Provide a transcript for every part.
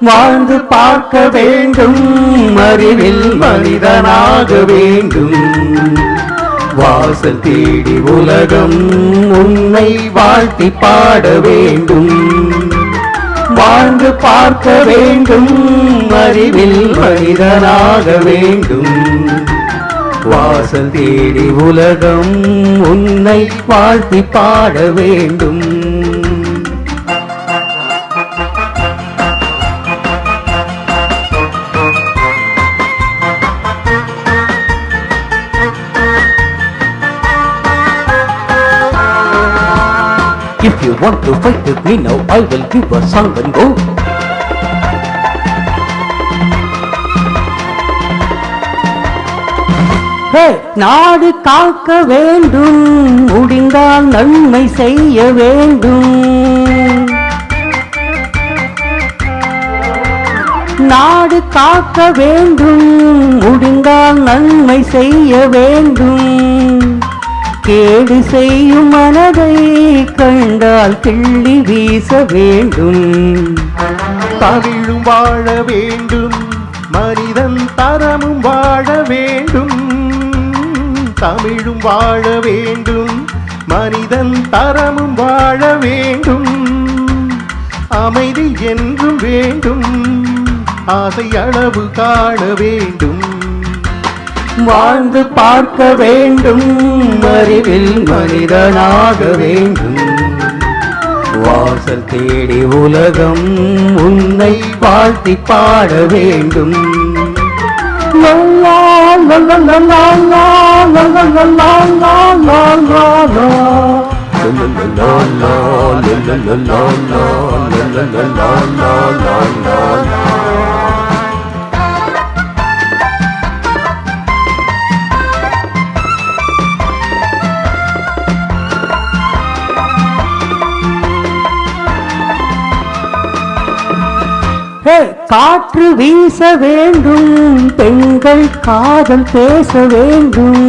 வாழ்ந்து பார்க்க வேண்டும், அறிவில் மனிதனாக வேண்டும். வாசல் தேடி உலகம் உன்னை வாழ்த்தி பாட வேண்டும். வாழ்ந்து பார்க்க வேண்டும், அறிவில் மனிதனாக வேண்டும். வாசல் தேடி உலகம் உன்னை வாழ்த்தி பாட வேண்டும். If you want to fight with me now, I will give a song and go. Hey, நாடு காக்க வேண்டும், முடிந்தால் நன்மை செய்ய வேண்டும். நாடு காக்க வேண்டும், முடிந்தால் நன்மை செய்ய வேண்டும். கேடு செய்யும் மனதை கண்டால் கிள்ளி வீச வேண்டும். தமிழும் வாழ வேண்டும், மனிதன் தரமும் வாழ வேண்டும். தமிழும் வாழ வேண்டும், மனிதன் தரமும் வாழ வேண்டும். அமைதி என்றும் வேண்டும், ஆசை அளவு காண வேண்டும். வாழ்ந்து பார்க்க வேண்டும், அறிவில் மனிதனாக வேண்டும். வாசல் தேடி உலகம் உன்னை வாழ்த்தி பாட வேண்டும். காற்று வீச வேண்டும், பெண்கள் காதல் பேச வேண்டும்.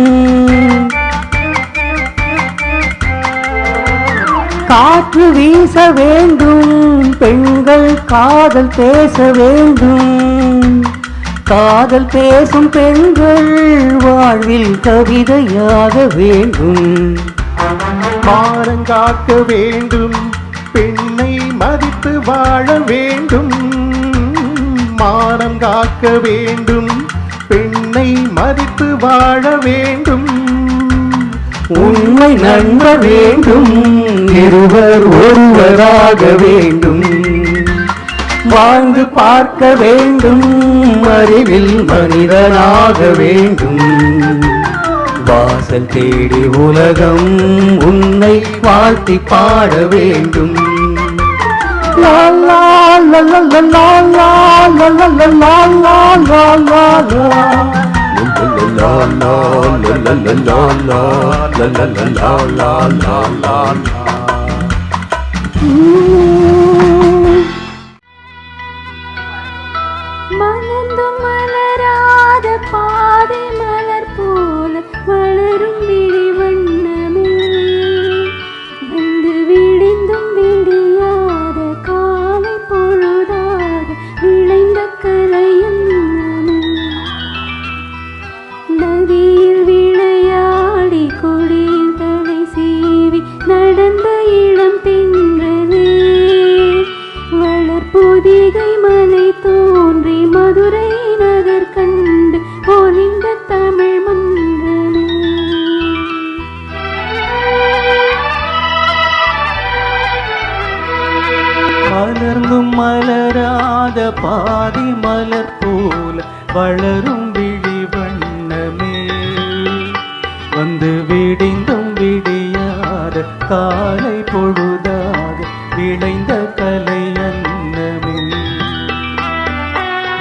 காற்று வீச வேண்டும், பெண்கள் காதல் பேச வேண்டும். காதல் பேசும் பெண்கள் வாழ்வில் கவிதையாக வேண்டும். மானங்காக்க வேண்டும், பெண்ணை மதித்து வாழ வேண்டும். மானம் காக்க வேண்டும், பெண்ணை மதித்து வாழ வேண்டும். உண்மை நம்ப வேண்டும், இருவர் ஒருவராக வேண்டும். வாழ்ந்து பார்க்க வேண்டும், அறிவில் மனிதனாக வேண்டும். வாசல் தேடி உலகம் உன்னை வாழ்த்தி பாட வேண்டும். La la la la la la la la la la la la la la la. La la la la la la la la la la la la la la. மலர்ந்தும் மலராத பாதை மலர் போல வளரும் விழி வண்ணமே, வந்து விடிந்தும் விடியாத காலை பொழுதாக விளைந்த கலையன்னமே. நதியில் விளையாடி கொடியில் தலை சீவி நடந்த இளம் தென்றலே, வளர்பொதிகை மலை தோன்றி மதுரை நகர் கண்டு பொலிந்த தமிழ் மன்றமே. மலர்ந்தும் மலராத பாதி மலர் போல வளரும் விழி வண்ணமே, வந்து விடிந்தும் விடியாத காலை பொழுதாக விளைந்த கலை அன்னமே.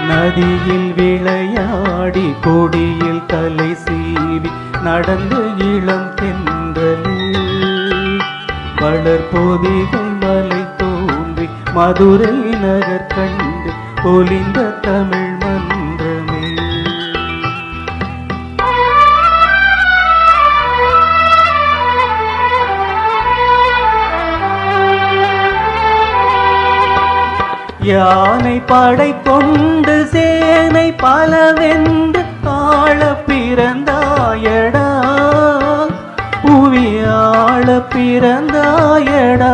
நதியில் விளையாடி கொடியில் தலை சீவி நடந்த இளம் தென்றலே, வளர்பொதிகை மலை தோன்றி மதுரை நகர் கண்டு பொலிந்த தமிழ் மன்றமே. யானை படை கொண்டு சேனை பலவென்று ஆள பிறந்தாயடா புவியாள பிறந்தாயடா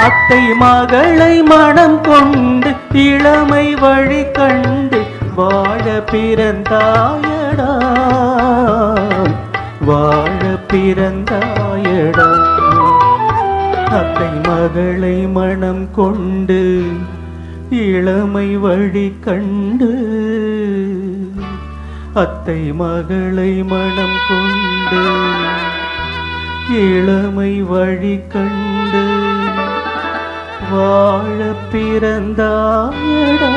அத்தை மகளை மனம் கொண்டு இளமை வழி கண்டு வாழ பிறந்தாயடா வாழ பிறந்தாயடா அத்தை மகளை மனம் கொண்டு இளமை வழி கண்டு அத்தை மகளை மனம் கொண்டு இளமை வழி கண்டு வாழ பிறந்தாயடா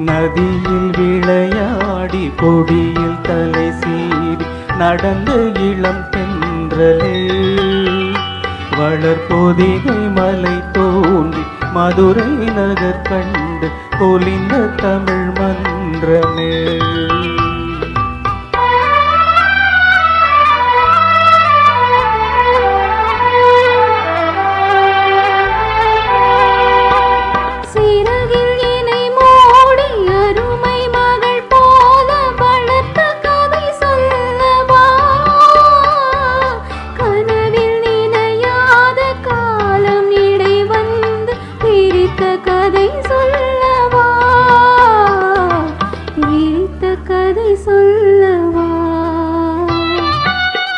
நதியில் விளையாடி கொடியில் தலை சீவி நடந்த இளம் தென்றலே வளர்பொதிகை மலை தோன்றி மதுரை நகர் கண்டு பொலிந்த தமிழ் மன்றமே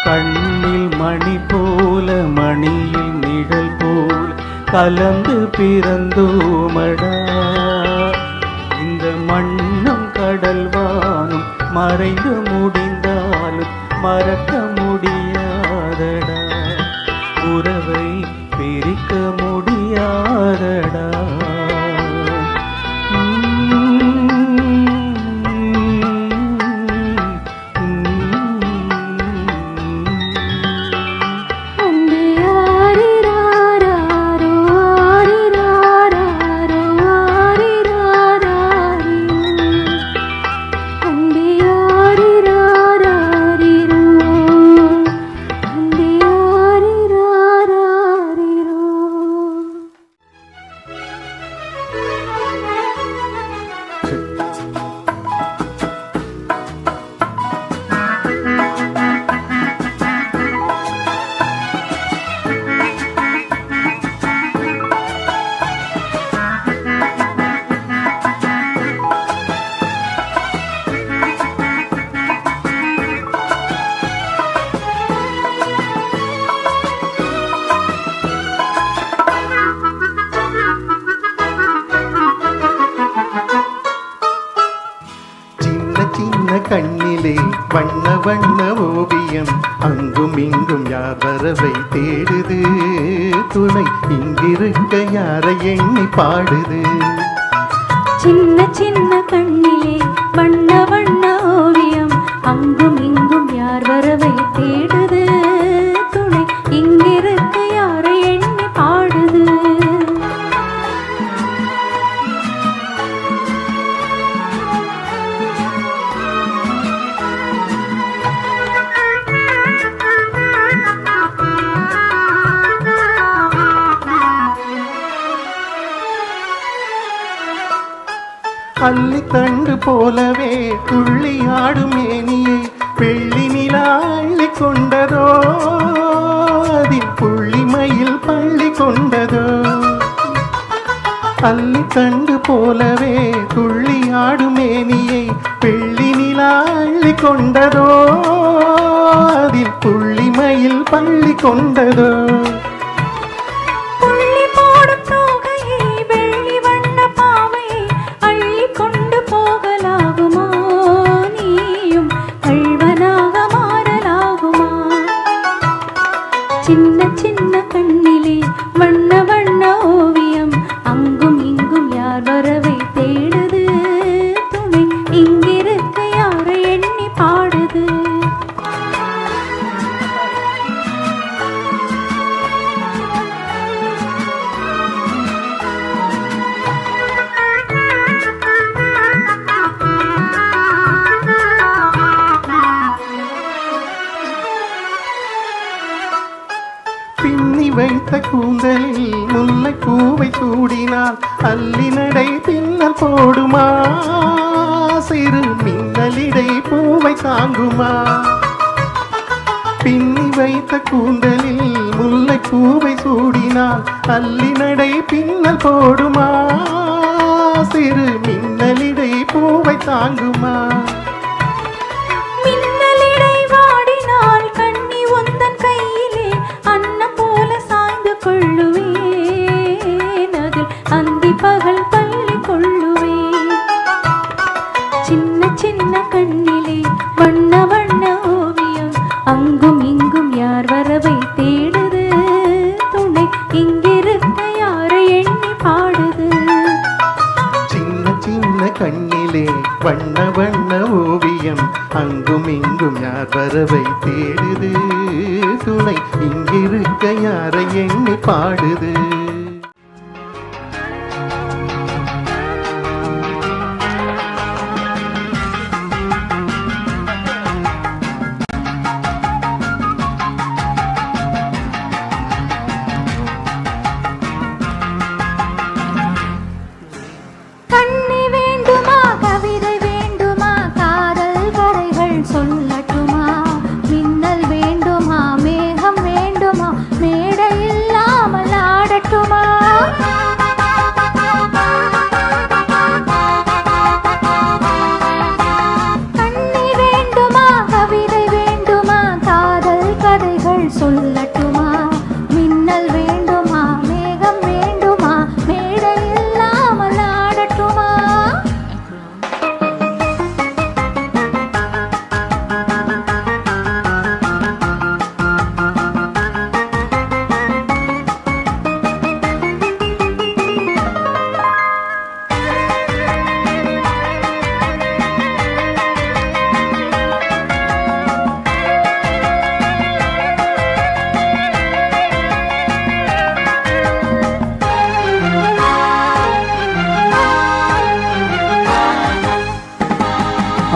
கண்ணில் மணி போல மணியில் நிழல் போல கலந்து பிறந்தோமடா இந்த மண்ணும் கடல்வானும் மறைந்து முடிந்தாலும் மறக்க முடியாதடா உறவை பிரிக்க முடியாதடா கண்ணிலே வண்ண வண்ண ஓவியம் அங்கும் இங்கும் யார் வரவை தேடுது துணை இங்கிருக்க யாரை எண்ணி பாடுது சின்ன சின்ன கண்ணிலே வண்ண வண்ண ஓவியம் அங்கும் இங்கும் யார் வரவை தேடுது துணை இங்கிருக்க யாரை எண்ணி பாடுது அள்ளி தண்டு போலவே துள்ளி ஆடும் மேனியை வெள்ளி நிலா அள்ளி கொண்டதோ அதில் புள்ளிமயில் பள்ளி கொண்டதோ அள்ளி தண்டு போலவே துள்ளி ஆடும் மேனியை வெள்ளி நிலா அள்ளி கொண்டதோ அதில் புள்ளிமயில் பள்ளி கொண்டதோ புள்ளி போடும் தோகையை வெள்ளி வண்ண பாவையை அள்ளி கொண்டு போகலாகுமா நீயும் கள்வனாக மாறலாகுமா சின்ன சின்ன கண்ணிலே வண்ண வண்ண ஓவியம் அங்கும் இங்கும் யார் வரவை தேடுது துணை இங்கிருக்க யாரை எண்ணி பாடுது பின்னி வைத்த கூந்தலில் முல்லை பூவை சூடினால் அல்லி நடை பின்னல் போடுமா சிறு மின்னலிடை பூவை தாங்குமா பின்னி வைத்த கூந்தலில் முல்லை பூவை சூடினால் அல்லி நடை பின்னல் போடுமா சிறு மின்னலிடை பூவை தாங்குமா மின்னலிடை வாடினால் கண்ணி உந்தன் கையிலே அன்னம் போல சாய்ந்து கொள்ளுவேன் அதில் அந்தி பகல் பள்ளி கொள்ளுவேன் சின்ன சின்ன கண்ணிலே வண்ண வண்ண ஓவியம் அங்கும் இங்கும் யார் வரவை தேடுது துணை இங்கிருக்க யாரை எண்ணி பாடுது சின்ன சின்ன கண்ணிலே வண்ண வண்ண ஓவியம் அங்கும் இங்கும் யார் வரவை தேடுது துணை இங்கிருக்க யாரை எண்ணி பாடுது கண்ணி வேண்டுமா கவிதை வேண்டுமா காதல் கரைகள் சொல்லட்டுமா மின்னல் வேண்டுமா மேகம் வேண்டுமா மேடை இல்லாமல் ஆடட்டுமா கண்ணி வேண்டுமா கவிதை வேண்டுமா காதல் கதைகள் சொல்லட்டுமா மின்னல் வேண்டுமா மேகம் வேண்டுமா மேடை இல்லாமல் ஆடட்டுமா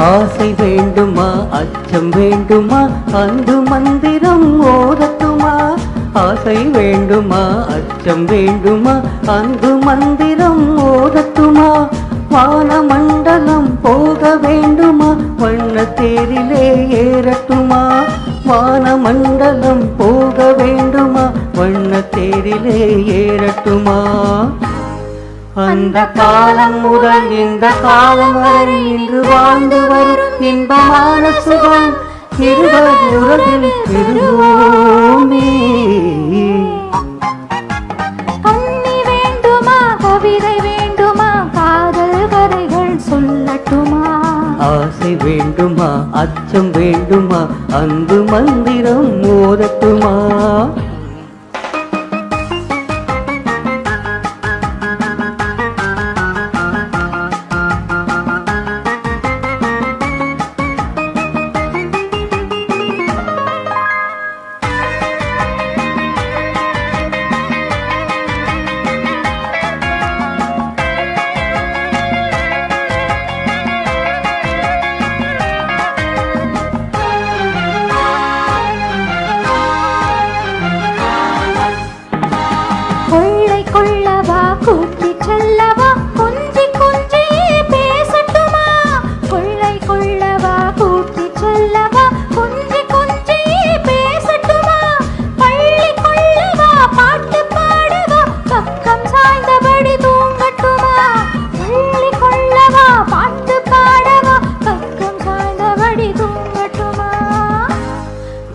ஆசை வேண்டுமா அச்சம் வேண்டுமா அன்பு மந்திரம் ஓதட்டுமா ஆசை வேண்டுமா அச்சம் வேண்டுமா அன்பு மந்திரம் ஓதட்டுமா வானமண்டலம் போக வேண்டுமா வண்ண தேரிலே ஏறட்டுமா வானமண்டலம் போக வேண்டுமா வண்ண தேரிலே ஏறட்டுமா அந்த காலம் முதல் இந்த காலம் வரை இன்று வாழ்ந்து வரும் இன்பமான சுகம் இருவர் உறவில் பெறுவோமே கண்ணி வேண்டுமா கவிதை வேண்டுமா காதல் கதைகள் சொல்லட்டுமா ஆசை வேண்டுமா அச்சம் வேண்டுமா அன்பு மந்திரம் ஓதட்டுமா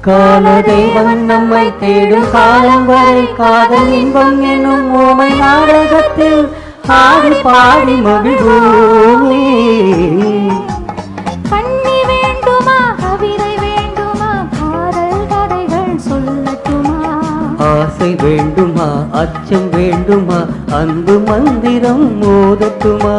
காலதேவன் நம்மை தேடும் காலம் வரை காதல் இன்பம் என்னும் ஓமை நாடகத்தில் ஆடி பாடி மகிழ்வோமே. கண்ணி வேண்டுமா கவிதை வேண்டுமா காதல் கதைகள் சொல்லட்டுமா? ஆசை வேண்டுமா அச்சம் வேண்டுமா அன்பு மந்திரம் மோதட்டுமா?